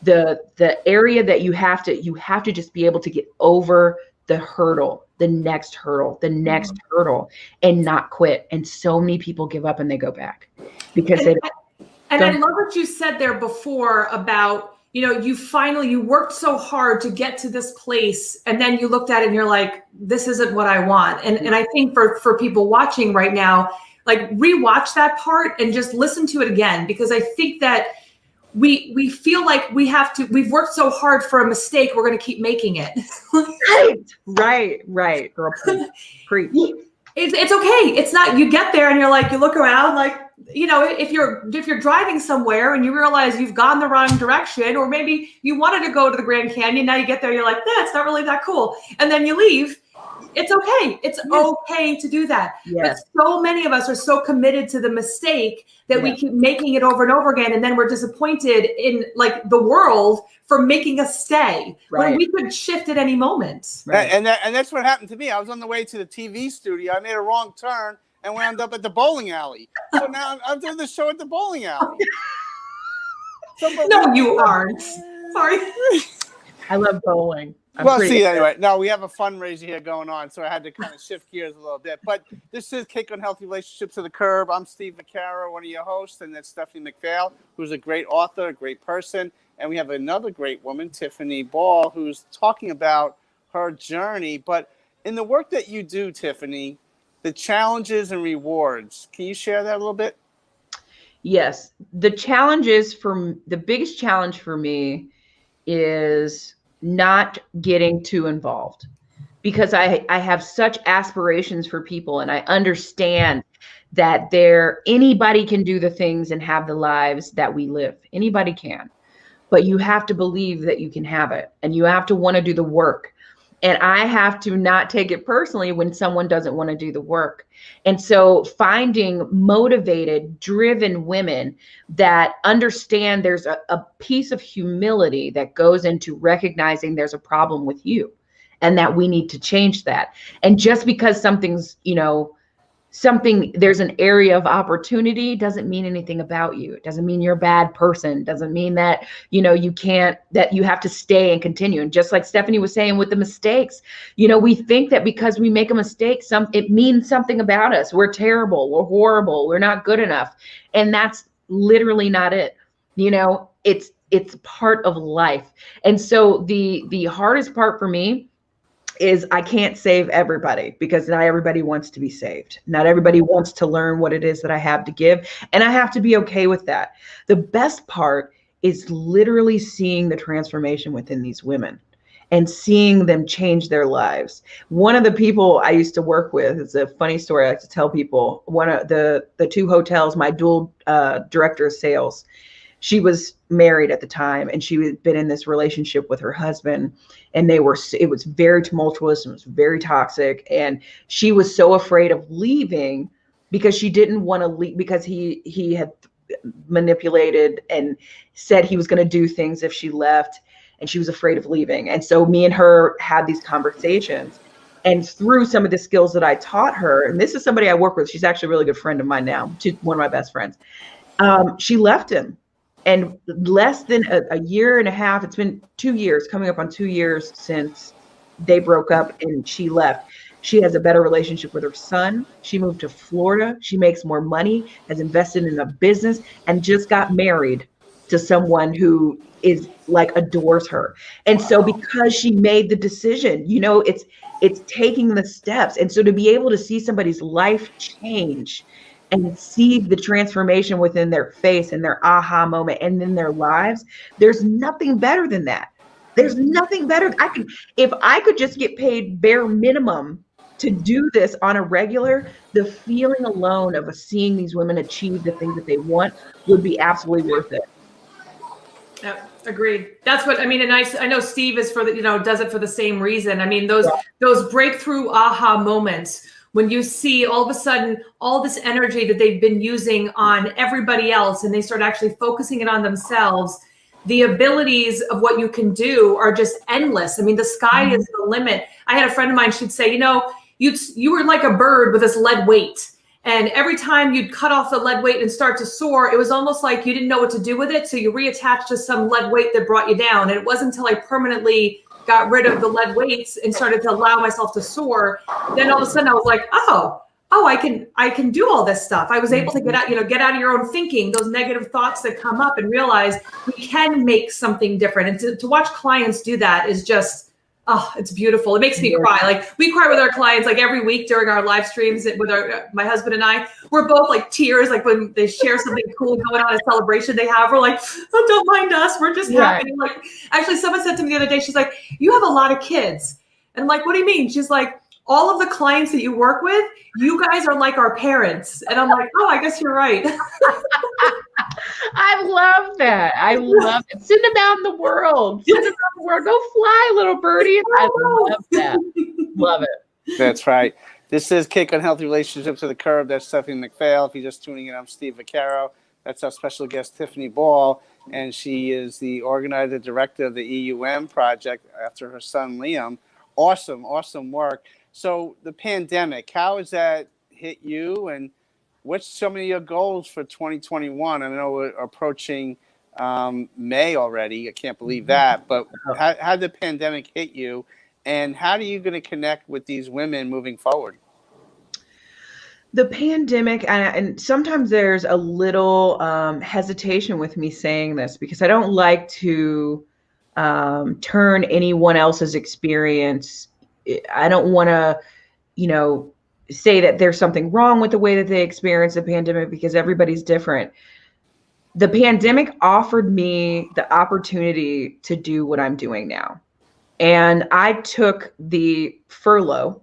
[SPEAKER 8] The area that you have to just be able to get over the hurdle, the next hurdle, and not quit. And so many people give up and they go back because
[SPEAKER 1] I love what you said there before about, you worked so hard to get to this place, and then you looked at it and you're like, this isn't what I want. And I think for people watching right now, like, rewatch that part and just listen to it again, because I think that we feel like we've worked so hard for a mistake, we're going to keep making it.
[SPEAKER 8] Right. Girl, preach.
[SPEAKER 1] It's okay. It's not, you get there and you're like, you look around, like, if you're driving somewhere and you realize you've gone the wrong direction, or maybe you wanted to go to the Grand Canyon, now you get there, you're like, it's not really that cool. And then you leave. It's okay. It's okay to do that.
[SPEAKER 8] Yes.
[SPEAKER 1] But so many of us are so committed to the mistake that we keep making it over and over again. And then we're disappointed in, like, the world for making us stay when we could shift at any moment.
[SPEAKER 2] Right. And that's what happened to me. I was on the way to the TV studio. I made a wrong turn and wound up at the bowling alley. So now I'm doing the show at the bowling alley.
[SPEAKER 1] No, you aren't. Sorry.
[SPEAKER 8] I love bowling.
[SPEAKER 2] Anyway, no, we have a fundraiser here going on, so I had to kind of shift gears a little bit. But this is Kick on Healthy Relationships to the Curb. I'm Steve Vaccaro, one of your hosts, and that's Stephanie McPhail, who's a great author, a great person. And we have another great woman, Tiffany Ball, who's talking about her journey. But in the work that you do, Tiffany, the challenges and rewards. Can you share that a little bit?
[SPEAKER 8] Yes. The biggest challenge for me is not getting too involved, because I have such aspirations for people, and I understand that anybody can do the things and have the lives that we live. Anybody can, but you have to believe that you can have it, and you have to want to do the work. And I have to not take it personally when someone doesn't want to do the work. And so finding motivated, driven women that understand there's a piece of humility that goes into recognizing there's a problem with you and that we need to change that. And just because there's an area of opportunity doesn't mean anything about you. It doesn't mean you're a bad person. Doesn't mean that, that you have to stay and continue. And just like Stephanie was saying with the mistakes, we think that because we make a mistake, it means something about us. We're terrible. We're horrible. We're not good enough. And that's literally not it. It's part of life. And so the hardest part for me is I can't save everybody, because not everybody wants to be saved. Not everybody wants to learn what it is that I have to give. And I have to be okay with that. The best part is literally seeing the transformation within these women and seeing them change their lives. One of the people I used to work with, it's a funny story I like to tell people. One of the two hotels, my dual director of sales, she was married at the time, and she had been in this relationship with her husband, and it was very tumultuous, and it was very toxic. And she was so afraid of leaving because she didn't want to leave, because he had manipulated and said he was going to do things if she left, and she was afraid of leaving. And so me and her had these conversations, and through some of the skills that I taught her, and this is somebody I work with, she's actually a really good friend of mine now, she's one of my best friends. She left him. And less than a year and a half, it's been 2 years, coming up on 2 years since they broke up and she left. She has a better relationship with her son. She moved to Florida. She makes more money, has invested in a business, and just got married to someone who is adores her. And so because she made the decision, it's taking the steps. And so to be able to see somebody's life change and see the transformation within their face and their aha moment and in their lives, there's nothing better than that. There's nothing better. If I could just get paid bare minimum to do this on a regular, the feeling alone of seeing these women achieve the things that they want would be absolutely worth it.
[SPEAKER 1] Yep, agreed. That's what I mean. And I know Steve is does it for the same reason. I mean, those breakthrough aha moments, when you see all of a sudden all this energy that they've been using on everybody else, and they start actually focusing it on themselves, the abilities of what you can do are just endless. I mean, the sky is the limit. I had a friend of mine, she'd say, you were like a bird with this lead weight. And every time you'd cut off the lead weight and start to soar, it was almost like you didn't know what to do with it. So you reattached to some lead weight that brought you down. And it wasn't until I permanently got rid of the lead weights and started to allow myself to soar, then all of a sudden I was like, oh, I can do all this stuff. I was able to get out of your own thinking, those negative thoughts that come up, and realize we can make something different. And to watch clients do that is just, it's beautiful. It makes me cry. Like, we cry with our clients every week during our live streams with my husband and I. We're both tears, when they share something cool going on, a celebration they have. We're like, oh, don't mind us. We're just happy. Actually, someone said to me the other day, she's like, you have a lot of kids. And I'm like, what do you mean? She's like, all of the clients that you work with, you guys are like our parents. And I'm like, oh, I guess you're right.
[SPEAKER 8] I love that. I love it. Send them out in the world. Send them out in the world. Go fly, little birdie. I love that. Love it.
[SPEAKER 2] That's right. This is Kick on Healthy Relationships to the Curb. That's Stephanie McPhail. If you're just tuning in, I'm Steve Vaccaro. That's our special guest, Tiffany Ball. And she is the organizer, director of the EUM project after her son, Liam. Awesome, awesome work. So the pandemic, how has that hit you, and what's some of your goals for 2021? I know we're approaching May already. I can't believe that. But how did the pandemic hit you, and how are you going to connect with these women moving forward?
[SPEAKER 8] The pandemic, and sometimes there's a little hesitation with me saying this, because I don't like to turn anyone else's experience. I don't want to, say that there's something wrong with the way that they experience the pandemic because everybody's different. The pandemic offered me the opportunity to do what I'm doing now. And I took the furlough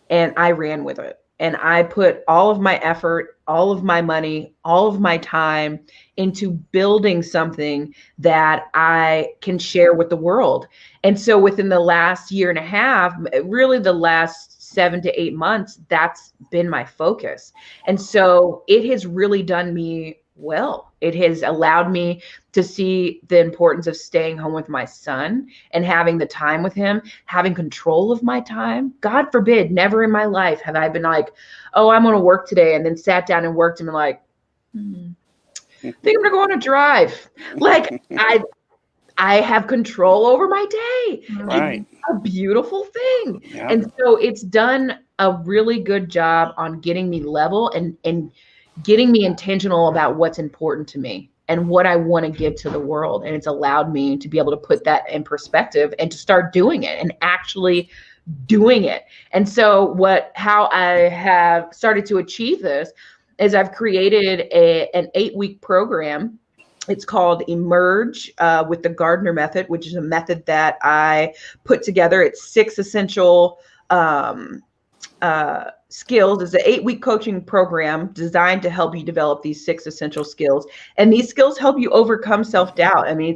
[SPEAKER 8] and I ran with it. And I put all of my effort, all of my money, all of my time into building something that I can share with the world. And so within the last year and a half, really the last 7 to 8 months, that's been my focus. And so it has really done me well. It has allowed me to see the importance of staying home with my son and having the time with him, having control of my time. God forbid, never in my life have I been like, oh, I'm going to work today, and then sat down and worked and been like, I think I'm going to go on a drive. Like I have control over my day.
[SPEAKER 2] Right.
[SPEAKER 8] It's a beautiful thing.
[SPEAKER 2] Yeah.
[SPEAKER 8] And so it's done a really good job on getting me level and getting me intentional about what's important to me and what I want to give to the world. And it's allowed me to be able to put that in perspective and to start doing it and actually doing it. And so how I have started to achieve this is I've created an 8-week program. It's called Emerge with the Gardner Method, which is a method that I put together. It's 6 essential skills. It's an 8-week coaching program designed to help you develop these 6 essential skills. And these skills help you overcome self-doubt. I mean,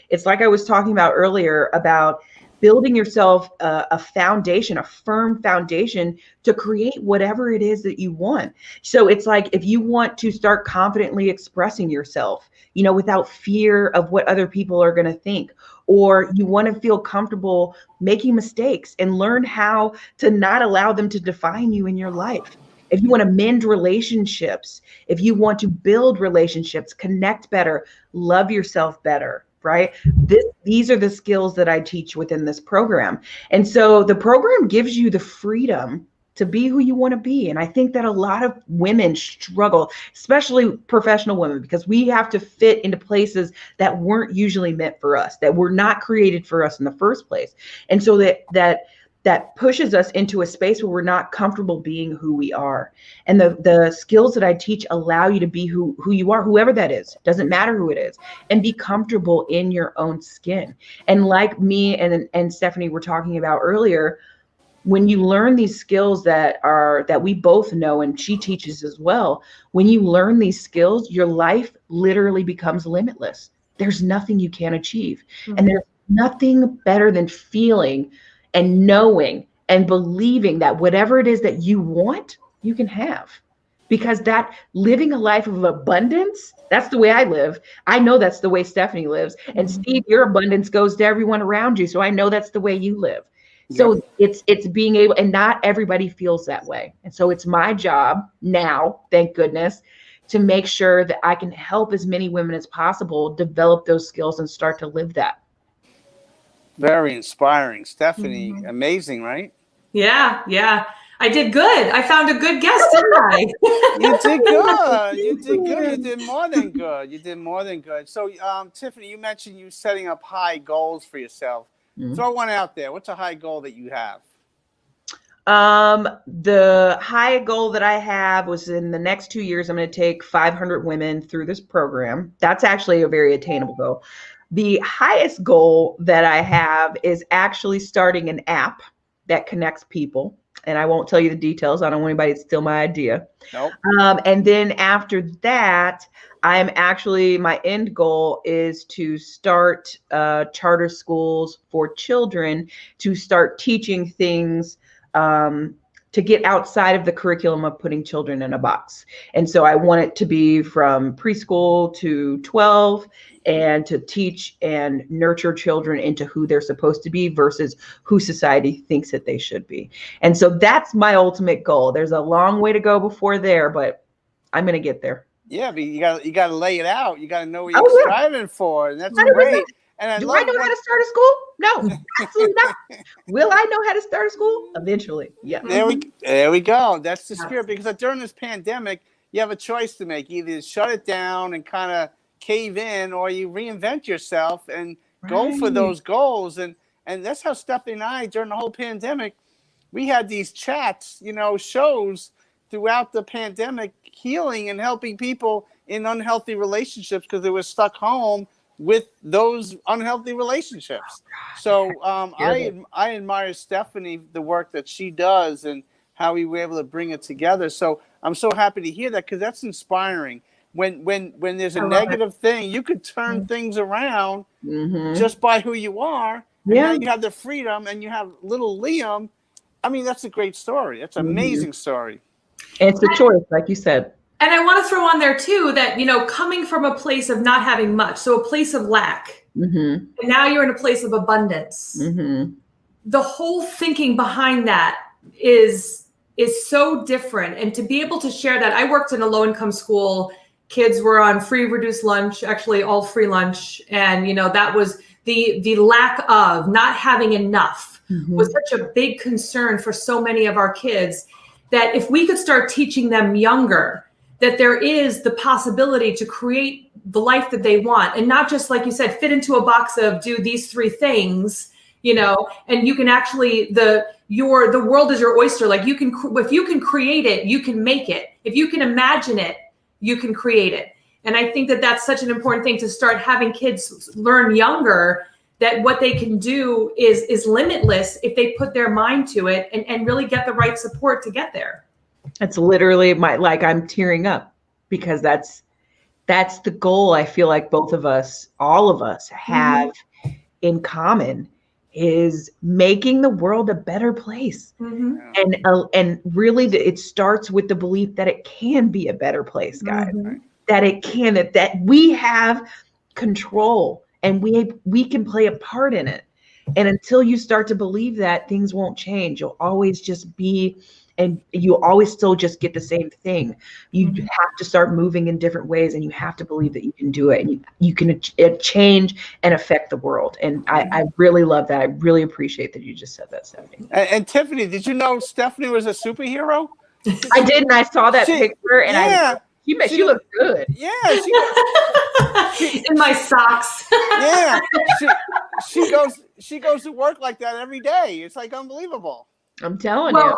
[SPEAKER 8] it's like I was talking about earlier about building yourself a foundation, a firm foundation to create whatever it is that you want. So it's like, if you want to start confidently expressing yourself, without fear of what other people are going to think, or you want to feel comfortable making mistakes and learn how to not allow them to define you in your life. If you want to mend relationships, if you want to build relationships, connect better, love yourself better, right? These are the skills that I teach within this program. And so the program gives you the freedom to be who you want to be. And I think that a lot of women struggle, especially professional women, because we have to fit into places that weren't usually meant for us, that were not created for us in the first place. And so that pushes us into a space where we're not comfortable being who we are. And the skills that I teach allow you to be who you are, whoever that is, doesn't matter who it is, and be comfortable in your own skin. And like me and Stephanie were talking about earlier, when you learn these skills that we both know, and she teaches as well, when you learn these skills, your life literally becomes limitless. There's nothing you can't achieve. Mm-hmm. And there's nothing better than feeling and knowing and believing that whatever it is that you want, you can have. Because that living a life of abundance, that's the way I live. I know that's the way Stephanie lives. And Steve, your abundance goes to everyone around you. So I know that's the way you live. So it's being able, and not everybody feels that way. And so it's my job now, thank goodness, to make sure that I can help as many women as possible develop those skills and start to live that.
[SPEAKER 2] Very inspiring. Stephanie, amazing, right?
[SPEAKER 1] Yeah. I did good. I found a good guest, didn't I?
[SPEAKER 2] You did good. You did good. You did more than good. You did more than good. So, Tiffany, you mentioned you setting up high goals for yourself. Throw one out there. What's a high goal that you have?
[SPEAKER 8] The high goal that I have was in the next 2 years, I'm going to take 500 women through this program. That's actually a very attainable goal. The highest goal that I have is actually starting an app that connects people. And I won't tell you the details. I don't want anybody to steal my idea.
[SPEAKER 2] Nope.
[SPEAKER 8] And then after that, my end goal is to start charter schools for children, to start teaching things to get outside of the curriculum of putting children in a box. And so I want it to be from preschool to 12 and to teach and nurture children into who they're supposed to be versus who society thinks that they should be. And so that's my ultimate goal. There's a long way to go before there, but I'm going to get there.
[SPEAKER 2] Yeah, but you got to lay it out. You got to know what you're striving for. And that's 100%. Great. And I know how to start a school?
[SPEAKER 8] No, absolutely not. Will I know how to start a school? Eventually, yeah.
[SPEAKER 2] There we go. That's the spirit. Because during this pandemic, you have a choice to make. Either shut it down and kind of cave in, or you reinvent yourself and go for those goals. And that's how Stephanie and I, during the whole pandemic, we had these chats, shows throughout the pandemic, healing and helping people in unhealthy relationships because they were stuck home with those unhealthy relationships. So I admire Stephanie, the work that she does and how we were able to bring it together. So I'm so happy to hear that because that's inspiring. When there's a negative thing, you could turn things around just by who you are. And now you have the freedom and you have little Liam. I mean, that's a great story. It's an amazing story.
[SPEAKER 8] It's a choice, like you said.
[SPEAKER 1] And I want to throw on there too that, coming from a place of not having much, so a place of lack, and now you're in a place of abundance. The whole thinking behind that is so different. And to be able to share that, I worked in a low-income school. Kids were on free reduced lunch, actually all free lunch. And, that was the lack of not having enough was such a big concern for so many of our kids that if we could start teaching them younger, that there is the possibility to create the life that they want and not just, like you said, fit into a box of do these 3 things, and you can actually, the world is your oyster. Like if you can create it, you can make it. If you can imagine it, you can create it. And I think that that's such an important thing to start having kids learn younger, that what they can do is limitless if they put their mind to it and really get the right support to get there.
[SPEAKER 8] That's literally I'm tearing up because that's the goal. I feel like both of us, all of us have in common is making the world a better place. And really it starts with the belief that it can be a better place, guys, that it can, that we have control and we can play a part in it. And until you start to believe that, things won't change. You'll always just be, and you always still just get the same thing. You have to start moving in different ways, and you have to believe that you can do it, and you can change and affect the world. And I really love that. I really appreciate that you just said that, Stephanie.
[SPEAKER 2] And Tiffany, did you know Stephanie was a superhero?
[SPEAKER 8] I did, and I saw that picture, and she looked good.
[SPEAKER 2] Yeah,
[SPEAKER 1] in my socks.
[SPEAKER 2] Yeah, she goes to work like that every day. It's like unbelievable.
[SPEAKER 8] I'm telling you.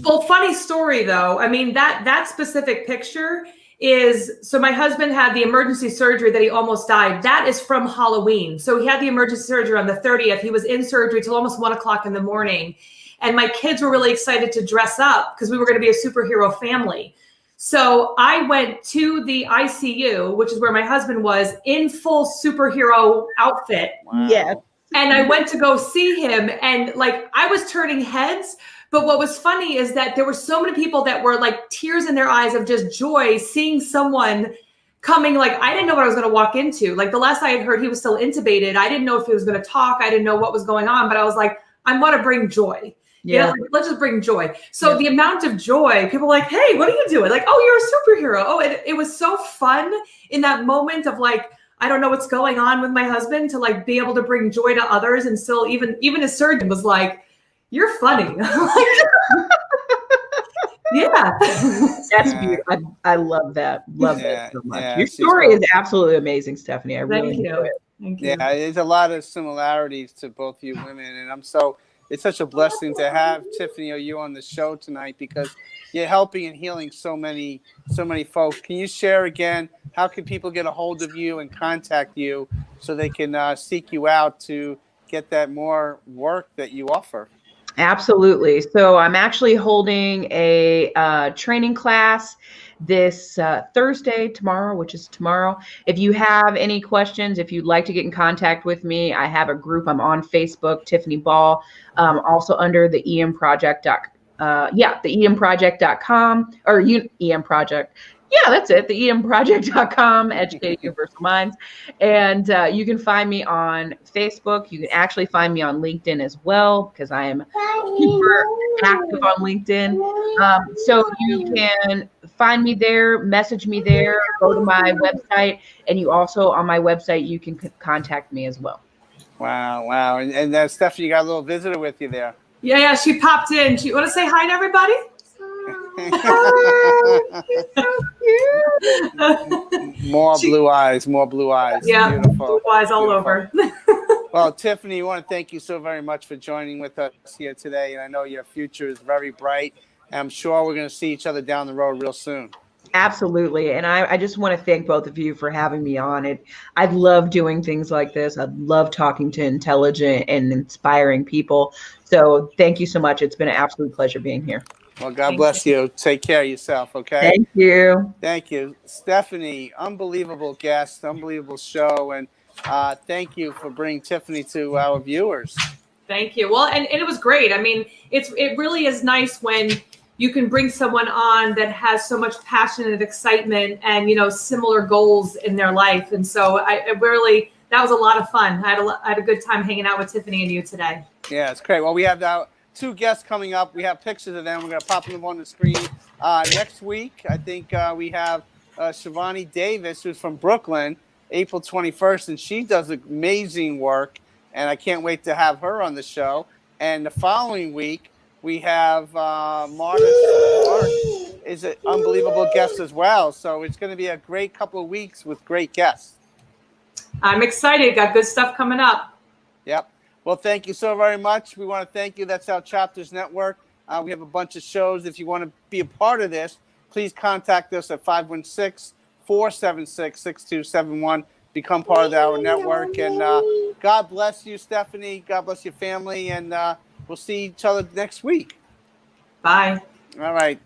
[SPEAKER 1] Well, funny story though. I mean, that specific picture is, so my husband had the emergency surgery that he almost died. That is from Halloween. So he had the emergency surgery on the 30th. He was in surgery till almost 1 o'clock in the morning. And my kids were really excited to dress up because we were going to be a superhero family. So I went to the ICU, which is where my husband was, in full superhero outfit.
[SPEAKER 2] Wow.
[SPEAKER 8] Yeah.
[SPEAKER 1] And I went to go see him, and I was turning heads. But what was funny is that there were so many people that were like tears in their eyes of just joy seeing someone coming. I didn't know what I was going to walk into. The last I had heard, he was still intubated. I didn't know if he was going to talk. I didn't know what was going on, but I was like, I want to bring joy. Yeah. Let's just bring joy. So the amount of joy, people were like, hey, what are you doing? Oh, you're a superhero. Oh, it was so fun in that moment of I don't know what's going on with my husband, to be able to bring joy to others. And still even his surgeon was like, you're funny. Yeah.
[SPEAKER 8] That's beautiful. I love that. Love that so much. Your story is absolutely amazing, Stephanie. I really enjoy it.
[SPEAKER 1] Thank you.
[SPEAKER 2] Yeah, there's a lot of similarities to both you women. And it's such a blessing to have Tiffany or you on the show tonight because you're helping and healing so many folks. Can you share again, how can people get a hold of you and contact you so they can seek you out to get that more work that you offer?
[SPEAKER 8] Absolutely. So I'm actually holding a training class this Thursday, which is tomorrow. If you have any questions, if you'd like to get in contact with me, I have a group. I'm on Facebook, Tiffany Ball, also under the emproject.com, the emproject.com, or EM Project. Yeah, that's it. The emproject.com, Educating Universal Minds. And you can find me on Facebook. You can actually find me on LinkedIn as well, because I am super active on LinkedIn. So you can find me there, message me there, go to my website. And you also, on my website, you can contact me as well.
[SPEAKER 2] Wow. And Stephanie, you got a little visitor with you there.
[SPEAKER 1] Yeah, she popped in. You want to say hi to everybody?
[SPEAKER 2] More blue eyes.
[SPEAKER 1] Yeah,
[SPEAKER 2] beautiful.
[SPEAKER 1] blue eyes all over.
[SPEAKER 2] Well, Tiffany, I want to thank you so very much for joining with us here today. And I know your future is very bright. And I'm sure we're going to see each other down the road real soon.
[SPEAKER 8] Absolutely. And I just want to thank both of you for having me on it. I love doing things like this. I love talking to intelligent and inspiring people. So thank you so much. It's been an absolute pleasure being here.
[SPEAKER 2] Well, God bless you. Take care of yourself, okay?
[SPEAKER 8] Thank you.
[SPEAKER 2] Thank you. Stephanie, unbelievable guest, unbelievable show. And thank you for bringing Tiffany to our viewers.
[SPEAKER 1] Thank you. Well, and it was great. I mean, it really is nice when you can bring someone on that has so much passion and excitement and, similar goals in their life. And so that was a lot of fun. I had a good time hanging out with Tiffany and you today.
[SPEAKER 2] Yeah, it's great. Well, we have now 2 guests coming up. We have pictures of them. We're going to pop them on the screen. Next week, I think we have Shivani Davis, who's from Brooklyn, April 21st, and she does amazing work, and I can't wait to have her on the show. And the following week, we have Mark is an unbelievable guest as well. So it's going to be a great couple of weeks with great guests.
[SPEAKER 1] I'm excited. Got good stuff coming up.
[SPEAKER 2] Yep. Well, thank you so very much. We want to thank you. That's our Chapters Network. We have a bunch of shows. If you want to be a part of this, please contact us at 516-476-6271. Become part of our network. And God bless you, Stephanie. God bless your family. And we'll see each other next week.
[SPEAKER 1] Bye.
[SPEAKER 2] All right.